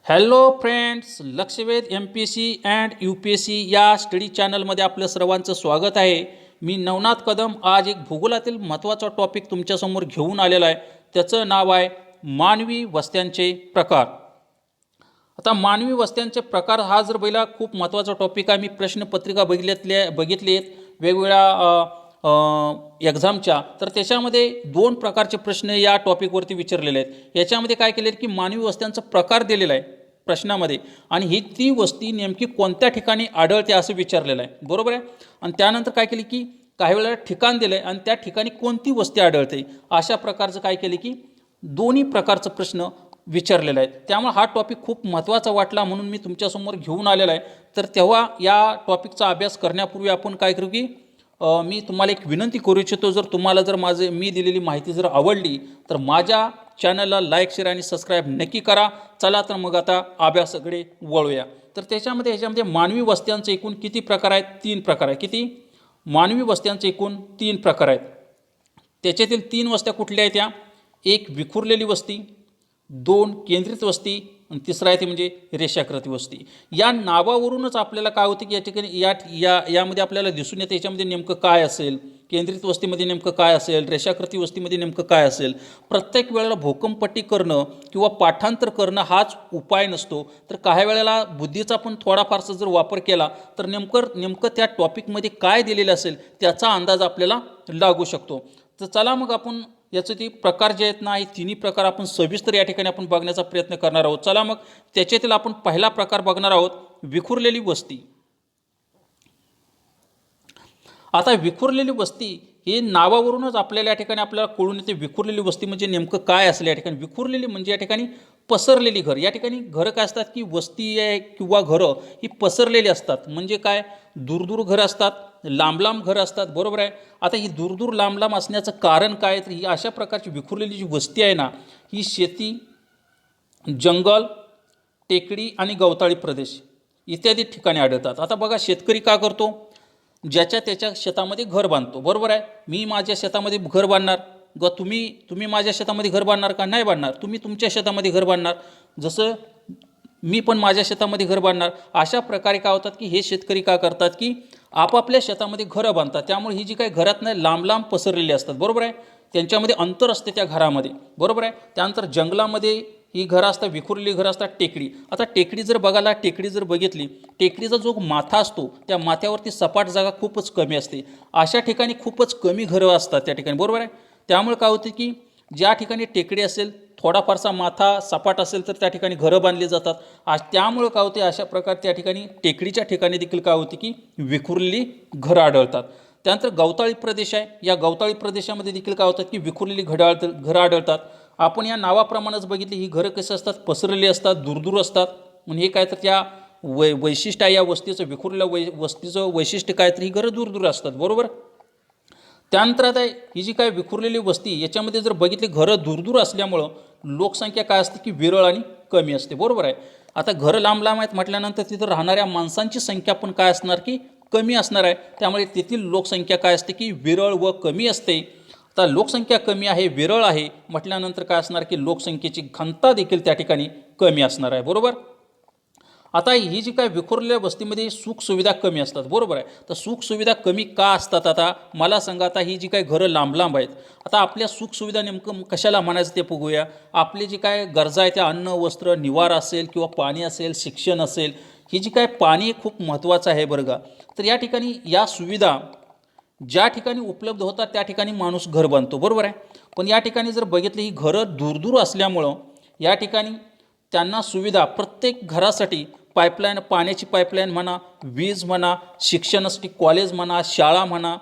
Hello friends, Lakshvedh MPSC and UPSC या study चॅनलमध्ये आपलं सर्वांचं स्वागत आहे. मी नवनाथ कदम आज एक भूगोलातील महत्त्वाचा टॉपिक तुमच्यासमोर घेऊन आलेला आहे. त्याचं नाव आहे मानवी वस्त्यांचे प्रकार. आता मानवी वस्त्यांचे प्रकार हा जर पहिला खूप महत्त्वाचा टॉपिक आहे. मी प्रश्नपत्रिका बघितली आहेत वेगवेगळ्या एक्झामच्या, तर त्याच्यामध्ये दोन प्रकारचे प्रश्न या टॉपिकवरती विचारलेले आहेत. याच्यामध्ये काय केले की मानवी वस्त्यांचा प्रकार दिलेला आहे प्रश्नामध्ये, आणि ही ती वस्ती नेमकी कोणत्या ठिकाणी आढळते असं विचारलेलं आहे, बरोबर आहे. आणि त्यानंतर काय केले की काही वेळेला ठिकाण दिलं आहे आणि त्या ठिकाणी कोणती वस्ती आढळते, अशा प्रकारचं काय केले की दोन्ही प्रकारचं प्रश्न विचारलेला आहे. त्यामुळे हा टॉपिक खूप महत्त्वाचा वाटला म्हणून मी तुमच्यासमोर घेऊन आलेला आहे. तर तेव्हा या टॉपिकचा अभ्यास करण्यापूर्वी आपण काय करू की मी तुम्हाला एक विनंती करू इच्छितो, जर तुम्हाला जर मी दिलेली माहिती जर आवडली तर माझ्या चॅनलला लाईक, शेअर आणि सबस्क्राईब नक्की करा. चला तर मग आता अभ्यासाकडे वळूया. तर ह्याच्यामध्ये मानवी वस्त्यांचे एकूण किती प्रकार आहेत? 3 प्रकार आहेत. किती? मानवी वस्त्यांचे एकूण 3 प्रकार आहेत. त्याच्यातील 3 वस्त्या कुठल्या आहेत? त्या एक विखुरलेली वस्ती, 2 केंद्रित वस्ती आणि तिसरा आहे ते म्हणजे रेषाकृती वस्ती. या नावावरूनच आपल्याला काय होते की या ठिकाणी यामध्ये आपल्याला दिसून येते याच्यामध्ये नेमकं काय असेल, केंद्रित वस्तीमध्ये नेमकं काय असेल, रेषाकृती वस्तीमध्ये नेमकं काय असेल. प्रत्येक वेळेला भूकंपट्टी करणं किंवा पाठांतर करणं हाच उपाय नसतो. तर काही वेळेला बुद्धीचा पण थोडाफारसा जर वापर केला तर नेमकं त्या टॉपिकमध्ये काय दिलेलं असेल त्याचा अंदाज आपल्याला लागू शकतो. तर चला मग आपण याचं ते प्रकार जे आहेत ना, हे तिन्ही प्रकार आपण सविस्तर या ठिकाणी आपण बघण्याचा प्रयत्न करणार आहोत. चला मग त्याच्यातील आपण पहिला प्रकार बघणार आहोत, विखुरलेली वस्ती. आता विखुरलेली वस्ती हे नावावरूनच आपल्याला या ठिकाणी आपल्याला कळून येते विखुरलेली वस्ती म्हणजे नेमकं काय असेल. या ठिकाणी विखुरलेली म्हणजे या ठिकाणी पसरलेली घर. या ठिकाणी घरं काय असतात की वस्ती आहे किंवा घरं ही पसरलेली असतात. म्हणजे काय, दूरदूर घरं असतात, लांब लांब घरं असतात, बरोबर आहे. आता ही दूरदूर लांब लांब असण्याचं कारण काय, तर ही अशा प्रकारची विखुरलेली जी वस्ती आहे ना, ही शेती, जंगल, टेकडी आणि गवताळी प्रदेश इत्यादी ठिकाणी आढळतात. आता बघा, शेतकरी का करतो, ज्याच्या त्याच्या शेतामध्ये घर बांधतो, बरोबर आहे. मी माझ्या शेतामध्ये घर बांधणार, तुम्ही माझ्या शेतामध्ये घर बांधणार का? नाही बांधणार. तुम्ही तुमच्या शेतामध्ये घर बांधणार, जसं मी पण माझ्या शेतामध्ये घर बांधणार. अशा प्रकारे काय होतात की हे शेतकरी काय करतात की आपापल्या शेतामध्ये घरं बांधतात. त्यामुळे ही जी काही घरात नाही लांब लांब पसरलेली असतात, बरोबर आहे. त्यांच्यामध्ये अंतर असते त्या घरामध्ये, बरोबर आहे. त्यानंतर जंगलामध्ये ही घरं असतात, विखुरलेली घरं असतात. टेकडी, आता टेकडी जर बघितली, टेकडीचा जो माथा असतो त्या माथ्यावरती सपाट जागा खूपच कमी असते. अशा ठिकाणी खूपच कमी घरं असतात त्या ठिकाणी, बरोबर आहे. त्यामुळे काय होते की ज्या ठिकाणी टेकडी असेल, थोडाफारसा माथा सपाट असेल तर त्या ठिकाणी घरं बांधली जातात. त्यामुळे काय होते, अशा प्रकारे त्या ठिकाणी टेकडीच्या ठिकाणी देखील काय होते की विखुरलेली घरं आढळतात. त्यानंतर गवताळी प्रदेश आहे. या गवताळी प्रदेशामध्ये देखील काय होतात की विखुरलेली घरं आढळतात. आपण या नावाप्रमाणेच बघितली, ही घरं कशी असतात, पसरलेली असतात, दूरदूर असतात. म्हणजे हे काय तर त्या वैशिष्ट्य आहे या वस्तीचं, विखुरलेल्या वस्तीचं वैशिष्ट्य काय तर ही घरं दूरदूर असतात, बरोबर. त्यानंतर आता ही जी काय विखुरलेली वस्ती याच्यामध्ये जर बघितली, घरं दूरदूर असल्यामुळं लोकसंख्या काय असते की विरळ आणि कमी असते, बरोबर आहे. आता घरं लांब लांब आहेत म्हटल्यानंतर तिथं राहणाऱ्या माणसांची संख्या पण काय असणार की कमी असणार आहे. त्यामुळे तेथील लोकसंख्या काय असते की विरळ व कमी असते. आता लोकसंख्या कमी आहे, विरळ आहे म्हटल्यानंतर काय असणार की लोकसंख्येची घनता देखील त्या ठिकाणी कमी असणार आहे, बरोबर. आता ही जी काय विखुरलेल्या वस्तीमध्ये सुखसुविधा कमी असतात, बरोबर आहे. तर सुखसुविधा कमी का असतात, आता मला सांगा. आता ही जी काय घरं लांब लांब आहेत, आता आपल्या सुखसुविधा नेमकं कशाला म्हणायचं ते बघूया. आपली जी काय गरजा आहे त्या अन्न, वस्त्र, निवारा असेल किंवा पाणी असेल, शिक्षण असेल, ही जी काय पाणी खूप महत्त्वाचं आहे बरं का. तर या ठिकाणी या सुविधा ज्या ठिकाणी उपलब्ध होतात त्या ठिकाणी माणूस घर बांधतो, बरोबर आहे. पण या ठिकाणी जर बघितलं, ही घरं दूरदूर असल्यामुळं या ठिकाणी त्यांना सुविधा प्रत्येक घरासाठी पाईपलाईन, पाण्याची पाईपलाईन म्हणा, वीज म्हणा, शिक्षणासाठी कॉलेज म्हणा, शाळा म्हणा,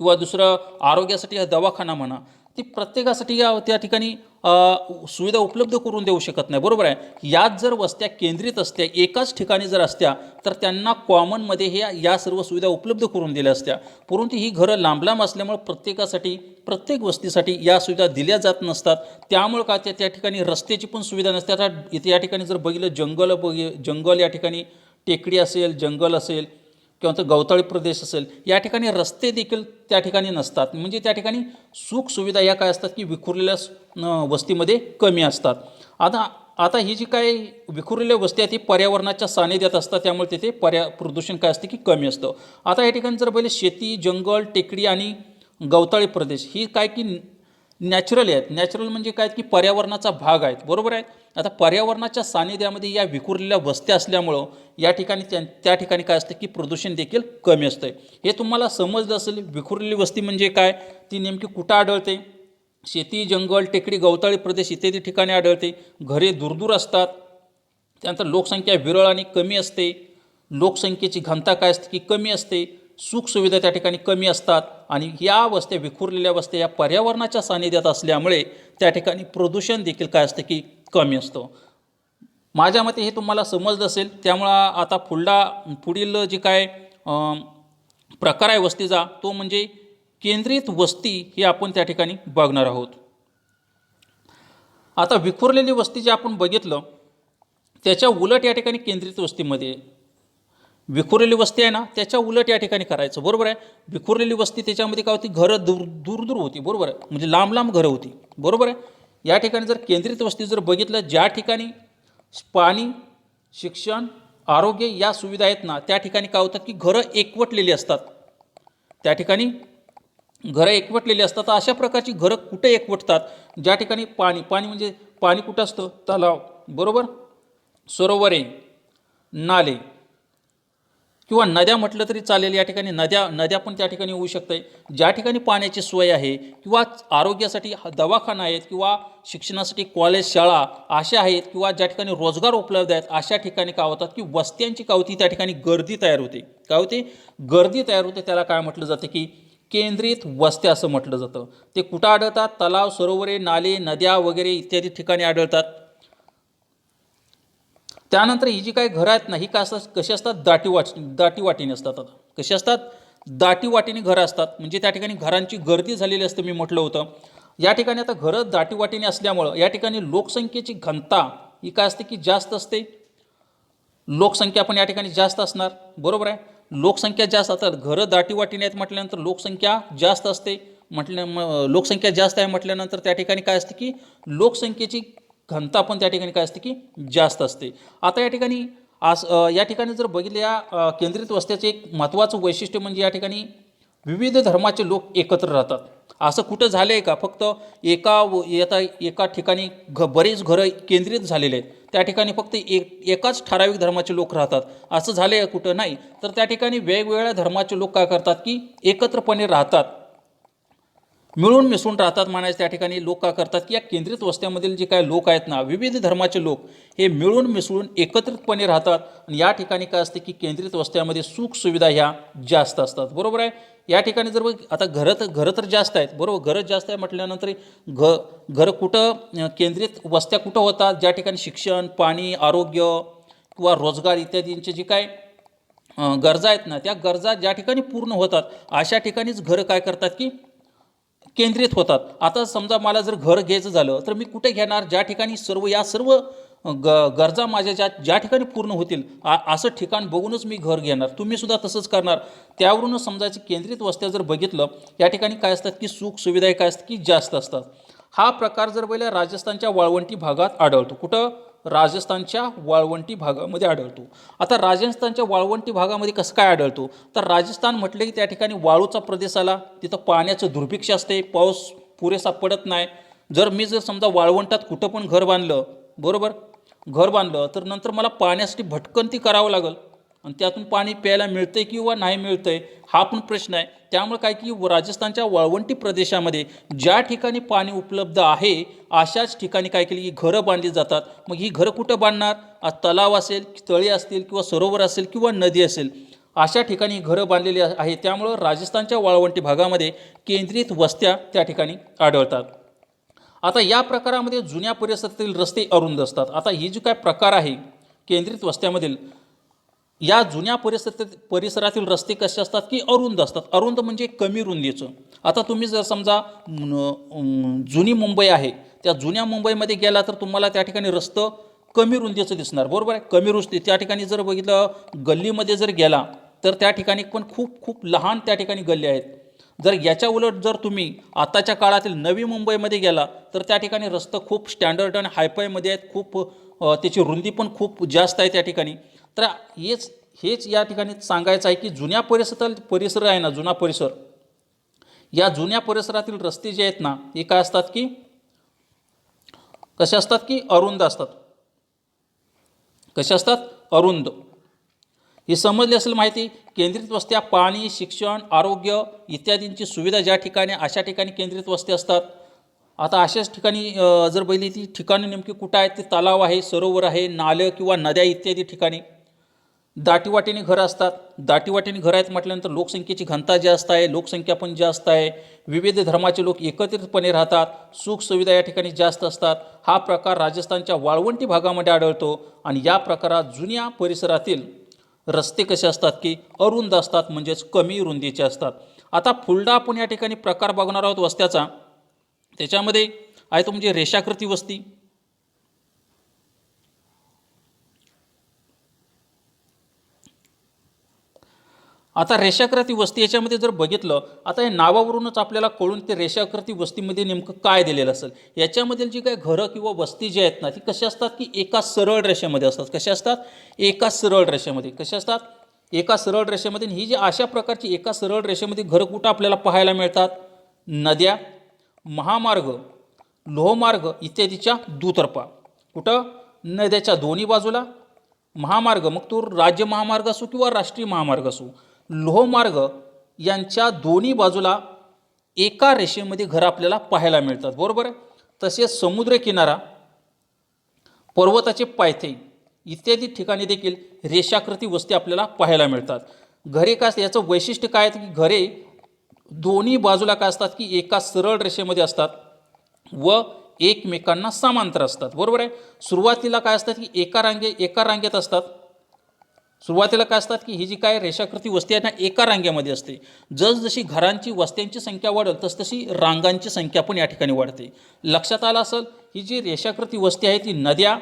किंवा दुसरं आरोग्यासाठी दवाखाना म्हणा, ती प्रत्येकासाठी त्या ठिकाणी सुविधा उपलब्ध करून देऊ शकत नाही, बरोबर आहे. याच जर वस्त्या केंद्रित असत्या, एकाच ठिकाणी जर असत्या, तर त्यांना कॉमनमध्ये या सर्व सुविधा उपलब्ध करून दिल्या असत्या. परंतु ही घरं लांब लांब असल्यामुळे प्रत्येकासाठी, प्रत्येक वस्तीसाठी या सुविधा दिल्या जात नसतात. त्यामुळे काय त्या ठिकाणी रस्त्याची पण सुविधा नसते. आता इथे या ठिकाणी जर बघितलं, जंगल या ठिकाणी टेकडी असेल, जंगल असेल किंवा तर गवताळी प्रदेश असेल, या रस्ते देखील त्या ठिकाणी नसतात. म्हणजे त्या ठिकाणी सुखसुविधा या काय असतात की विखुरलेल्या वस्तीमध्ये कमी असतात. आता आता ही जी काय विखुरलेल्या वस्ती आहेत ती पर्यावरणाच्या सानिध्यात असतात, त्यामुळे तिथे प्रदूषण काय असते की कमी असतं. आता या ठिकाणी जर पहिले शेती, जंगल, टेकडी आणि गवताळी प्रदेश ही काय की नॅचरल आहेत. नॅचरल म्हणजे काय की पर्यावरणाचा भाग आहेत, बरोबर आहे. आता पर्यावरणाच्या सानिध्यामध्ये या विखुरलेल्या वस्त्या असल्यामुळं या ठिकाणी त्या ठिकाणी काय असतं की प्रदूषण देखील कमी असतं. हे तुम्हाला समजलं असेल. विखुरलेली वस्ती म्हणजे काय, ती नेमकी कुठं आढळते. शेती, जंगल, टेकडी, गवताळी प्रदेश इत्यादी ठिकाणी आढळते. घरे दूरदूर असतात. त्यानंतर लोकसंख्या विरळ आणि कमी असते. लोकसंख्येची घनता काय असते की कमी असते. सुखसुविधा त्या ठिकाणी कमी असतात आणि या वस्त्या, विखुरलेल्या वस्त्या या पर्यावरणाच्या सानिध्यात असल्यामुळे त्या ठिकाणी प्रदूषण देखील काय असतं की कमी असतं. माझ्या मते हे तुम्हाला समजलं असेल. त्यामुळं आता पुढील जे काय प्रकार आहे वस्तीचा, तो म्हणजे केंद्रित वस्ती ही आपण त्या ठिकाणी बघणार आहोत. आता विखुरलेली वस्ती जे आपण बघितलं त्याच्या उलट या ठिकाणी केंद्रित वस्तीमध्ये, विखुरलेली वस्ती आहे ना त्याच्या उलट या ठिकाणी करायचं, बरोबर आहे. विखुरलेली वस्ती त्याच्यामध्ये काय होती, घरं दूर दूर होती, बरोबर आहे, म्हणजे लांब लांब घरं होती, बरोबर आहे. या ठिकाणी जर केंद्रित वस्ती जर बघितलं, ज्या ठिकाणी पाणी, शिक्षण, आरोग्य या सुविधा आहेत ना त्या ठिकाणी काय होतात की घरं एकवटलेली असतात. त्या ठिकाणी घरं एकवटलेली असतात. अशा प्रकारची घरं कुठे एकवटतात, ज्या ठिकाणी पाणी म्हणजे पाणी कुठं असतं, तलाव, बरोबर, सरोवरे, नाले किंवा नद्या म्हटलं तरी चालेल. या ठिकाणी नद्या पण त्या ठिकाणी होऊ शकते. ज्या ठिकाणी पाण्याची सोय आहे किंवा आरोग्यासाठी दवाखाना आहेत किंवा शिक्षणासाठी कॉलेज, शाळा अशा आहेत किंवा ज्या ठिकाणी रोजगार उपलब्ध आहेत, अशा ठिकाणी काय होतात की वस्त्यांची काय होती, त्या ठिकाणी गर्दी तयार होते. काय होते, गर्दी तयार होते. त्याला काय म्हटलं जातं की केंद्रित वस्त्या असं म्हटलं जातं. ते कुठं आढळतात, तलाव, सरोवरे, नाले, नद्या वगैरे इत्यादी ठिकाणी आढळतात. त्यानंतर ही जी काही घरं आहेत ना ही काय असतात, कशी असतात, दाटीवाटीने असतात. आता कशी असतात, दाटीवाटीने घरं असतात. म्हणजे त्या ठिकाणी घरांची गर्दी झालेली असते, मी म्हटलं होतं. या ठिकाणी आता घरं दाटीवाटीने असल्यामुळं या ठिकाणी लोकसंख्येची घनता ही काय असते की जास्त असते. लोकसंख्या पण या ठिकाणी जास्त असणार, बरोबर आहे. लोकसंख्या जास्त असतात, घरं दाटीवाटीने आहेत म्हटल्यानंतर लोकसंख्या जास्त असते. लोकसंख्या जास्त आहे म्हटल्यानंतर त्या ठिकाणी काय असते की लोकसंख्येची घनता पण त्या ठिकाणी काय असते की जास्त असते. आता या ठिकाणी या ठिकाणी जर बघितलं, या केंद्रित वस्त्याचे एक महत्त्वाचं वैशिष्ट्य म्हणजे या ठिकाणी विविध धर्माचे लोक एकत्र राहतात. असं कुठं झालं आहे का, फक्त एका ठिकाणी बरेच घरं केंद्रित झालेले आहेत, त्या ठिकाणी फक्त एकाच ठराविक धर्माचे लोक राहतात, असं झालं आहे कुठं, नाही. तर त्या ठिकाणी वेगवेगळ्या धर्माचे लोक काय करतात की एकत्रपणे राहतात, मिळून मिसळून राहतात म्हणायचं. त्या ठिकाणी लोक काय करतात की या केंद्रित वस्त्यामधील जे काय लोक आहेत ना, विविध धर्माचे लोक हे मिळून मिसळून एकत्रितपणे राहतात. आणि या ठिकाणी काय असते की केंद्रित वस्त्यामध्ये सुख सुविधा ह्या जास्त असतात, बरोबर आहे. या ठिकाणी जर आता घरं तर जास्त आहेत, बरोबर, घरं जास्त आहे म्हटल्यानंतर घरं कुठं, केंद्रित वस्त्या कुठं होतात, ज्या ठिकाणी शिक्षण, पाणी, आरोग्य किंवा रोजगार इत्यादींचे जे काय गरजा आहेत ना, त्या गरजा ज्या ठिकाणी पूर्ण होतात अशा ठिकाणीच घरं काय करतात की केंद्रित होतात. आता समजा मला जर घर घ्यायचं झालं तर मी कुठे घेणार, ज्या ठिकाणी सर्व गरजा माझ्या ज्या ठिकाणी पूर्ण होतील असं ठिकाण बघूनच मी घर घेणार. तुम्ही सुद्धा तसंच करणार. त्यावरूनच समजायचं केंद्रित वस्त्या जर बघितलं, या ठिकाणी काय असतात की सुख सुविधा काय असतात की जास्त असतात. हा प्रकार जर पहिल्या राजस्थानच्या वाळवंटी भागात आढळतो. कुठं, राजस्थानच्या वाळवंटी भागामध्ये आढळतो. आता राजस्थानच्या वाळवंटी भागामध्ये कसं काय आढळतो, तर राजस्थान म्हटलं की त्या ठिकाणी वाळूचा प्रदेश आला, तिथं पाण्याचं दुर्भिक्ष असते, पाऊस पुरेसा पडत नाही. जर समजा वाळवंटात कुठं पण घर बांधलं, बरोबर, घर बांधलं तर नंतर मला पाण्यासाठी भटकंती करावं लागेल आणि त्यातून पाणी प्यायला मिळतंय किंवा नाही मिळतंय हा पण प्रश्न आहे. त्यामुळे काय की राजस्थानच्या वाळवंटी प्रदेशामध्ये ज्या ठिकाणी पाणी उपलब्ध आहे अशाच ठिकाणी काय केली की घरं बांधली जातात. मग ही घरं कुठं बांधणार, तलाव असेल, तळी असतील किंवा सरोवर असेल किंवा नदी असेल अशा ठिकाणी घरं बांधलेली आहे. त्यामुळं राजस्थानच्या वाळवंटी भागामध्ये केंद्रित वस्त्या त्या ठिकाणी आढळतात. आता या प्रकारामध्ये जुन्या परिसरातील रस्ते अरुंद असतात. आता ही जी काय प्रकार आहे केंद्रित वस्त्यामधील, या जुन्या परिसरातील रस्ते कसे असतात की अरुंद असतात. अरुंद म्हणजे कमी रुंदीचं. आता तुम्ही जर समजा जुनी मुंबई आहे, त्या जुन्या मुंबईमध्ये गेला तर तुम्हाला त्या ठिकाणी रस्तं कमी रुंदीचं दिसणार, बरोबर आहे, कमी रुंदी. त्या ठिकाणी जर बघितलं गल्लीमध्ये जर गेला तर त्या ठिकाणी पण खूप खूप लहान त्या ठिकाणी गल्ली आहेत. जर याच्या उलट जर तुम्ही आताच्या काळातील नवी मुंबईमध्ये गेला तर त्या ठिकाणी रस्ते खूप स्टँडर्ड आणि हायफायमध्ये आहेत, खूप त्याची रुंदी पण खूप जास्त आहे त्या ठिकाणी. तर हेच या ठिकाणी सांगायचं आहे की जुन्या परिसर आहे ना, जुना परिसर, या जुन्या परिसरातील रस्ते जे आहेत ना हे काय असतात की कसे असतात की अरुंद असतात. कसे असतात? अरुंद. हे समजले असेल माहिती. केंद्रित वस्त्या पाणी, शिक्षण, आरोग्य इत्यादींची सुविधा ज्या ठिकाणी अशा ठिकाणी केंद्रित वस्ती असतात. आता अशाच ठिकाणी जर बघितली ती ठिकाणी नेमकी कुठं आहेत, ते तलाव आहे, सरोवर आहे, नालं किंवा नद्या इत्यादी ठिकाणी. दाटीवाटीने घरं असतात. दाटीवाटीने घरं आहेत म्हटल्यानंतर लोकसंख्येची घनता जास्त आहे, लोकसंख्या पण जास्त आहे, विविध धर्माचे लोक एकत्रितपणे राहतात, सुखसुविधा या ठिकाणी जास्त असतात. हा प्रकार राजस्थानच्या वाळवंटी भागामध्ये आढळतो आणि या प्रकारात जुन्या परिसरातील रस्ते कसे असतात की अरुंद असतात, म्हणजेच कमी रुंदीचे असतात. आता फुलडा आपण या ठिकाणी प्रकार बघणार आहोत वस्त्याचा. त्याच्यामध्ये आहे तो म्हणजे रेषाकृती वस्ती. आता रेषाकृती वस्ती याच्यामध्ये जर बघितलं, आता हे नावावरूनच आपल्याला कळून ते रेषाकृती वस्तीमध्ये नेमकं काय दिलेलं असेल. याच्यामधील जी काही घरं किंवा वस्ती जी आहेत ना ती कशी असतात की एका सरळ रेषेमध्ये असतात. कशा असतात? एका सरळ रेषेमध्ये. कशा असतात? एका सरळ रेषेमध्ये. ही जी अशा प्रकारची एका सरळ रेषेमध्ये घरं कुठं आपल्याला पाहायला मिळतात? नद्या, महामार्ग, लोहमार्ग इत्यादीच्या दुतर्फा. कुठं? नद्याच्या दोन्ही बाजूला. महामार्ग, मग तो राज्य महामार्ग असो किंवा राष्ट्रीय महामार्ग असो, लोहमार्ग यांच्या दोन्ही बाजूला एका रेषेमध्ये घरं आपल्याला पाहायला मिळतात. बरोबर आहे. तसेच समुद्रकिनारा, पर्वताचे पायथ्ये इत्यादी ठिकाणी देखील रेषाकृती वस्ती आपल्याला पाहायला मिळतात. घरे काय असतात, याचं वैशिष्ट्य काय आहे की घरे दोन्ही बाजूला काय असतात की एका सरळ रेषेमध्ये असतात व एकमेकांना समांतर असतात. बरोबर आहे. सुरुवातीला काय असतात की एका रांगेत असतात. सुरुवातीला काय असतात की ही जी काय रेषाकृती वस्ती आहे ना एका रांगेमध्ये असते. जसजशी घरांची वस्त्यांची संख्या वाढेल तसतशी रांगांची संख्या पण या ठिकाणी वाढते. लक्षात आलं असेल, ही जी रेषाकृती वस्ती आहे ती नद्या,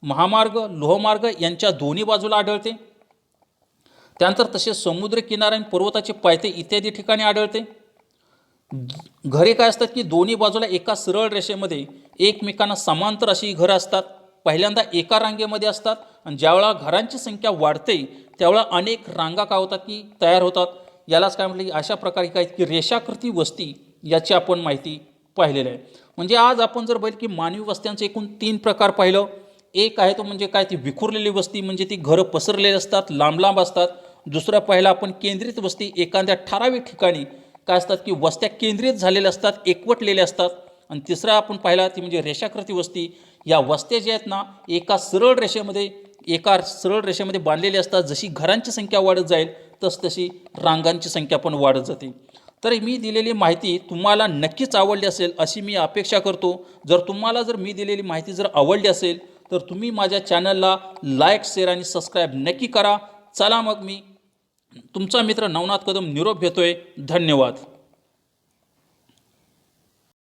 महामार्ग, लोहमार्ग यांच्या दोन्ही बाजूला आढळते. त्यानंतर तसेच समुद्र किनारा आणि पर्वताचे पायथ्ये इत्यादी ठिकाणी आढळते. घरे काय असतात की दोन्ही बाजूला एका सरळ रेषेमध्ये एकमेकांना समांतर अशी घरं असतात. पहिल्यांदा एका रांगेमध्ये असतात आणि ज्यावेळा घरांची संख्या वाढते त्यावेळा अनेक रांगा काय होतात की तयार होतात. यालाच काय म्हटलं की अशा प्रकारे काय की रेषाकृती वस्ती याची आपण माहिती पाहिलेली आहे. म्हणजे आज आपण जर बघितलं की मानवी वस्त्यांचे एकूण 3 प्रकार पाहिलं. एक आहे तो म्हणजे काय ती विखुरलेली वस्ती, म्हणजे ती घरं पसरलेली असतात, लांब लांब असतात. दुसरा पाहिला आपण केंद्रित वस्ती, एखाद्या ठराविक ठिकाणी काय असतात की वस्त्या केंद्रित झालेल्या असतात, एकवटलेल्या असतात. आणि तिसरा आपण पाहिला ती म्हणजे रेषाकृती वस्ती. या वस्त्या ज्या आहेत ना एका सरळ रेषेमध्ये बांधलेल्या असतात. जशी घरांची संख्या वाढत जाईल तसतशी रांगांची संख्या पण वाढत जाते. तर मी दिलेली माहिती तुम्हाला नक्कीच आवडली असेल अशी मी अपेक्षा करतो. जर मी दिलेली माहिती जर आवडली असेल तर तुम्ही माझ्या चॅनलला लाईक, शेअर आणि सबस्क्राईब नक्की करा. चला मग मी तुमचा मित्र नवनाथ कदम निरोप घेतोय. धन्यवाद.